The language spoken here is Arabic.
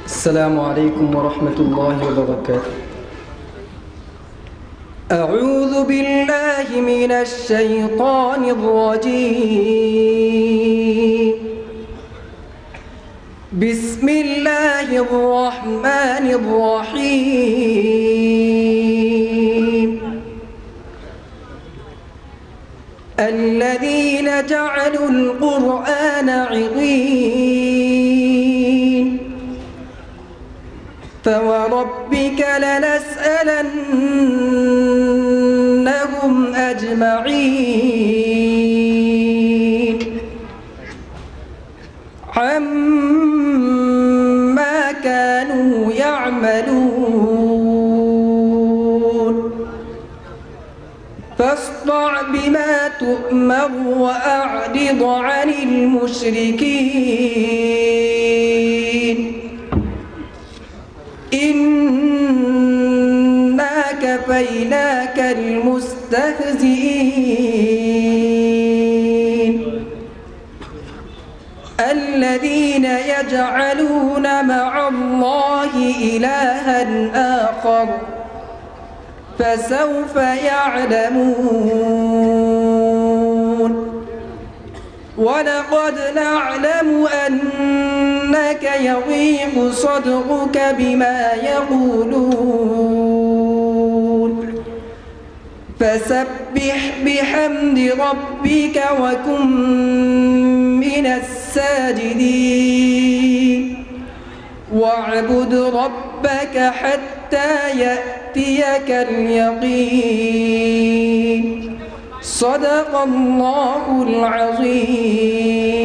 السلام عليكم ورحمة الله وبركاته. أعوذ بالله من الشيطان الرجيم. بسم الله الرحمن الرحيم. الذين جعلوا القرآن عضين فوربك لنسألنهم أجمعين عما كانوا يعملون فاصدع بما تؤمر وأعرض عن المشركين إنا كفيناك المستهزئين الذين يجعلون مع الله إلها آخر فسوف يعلمون ولقد نعلم أنك يضيق صدرك بما يقولون فسبح بحمد ربك وكن من الساجدين واعبد ربك حتى يأتيك اليقين. صدق الله العظيم.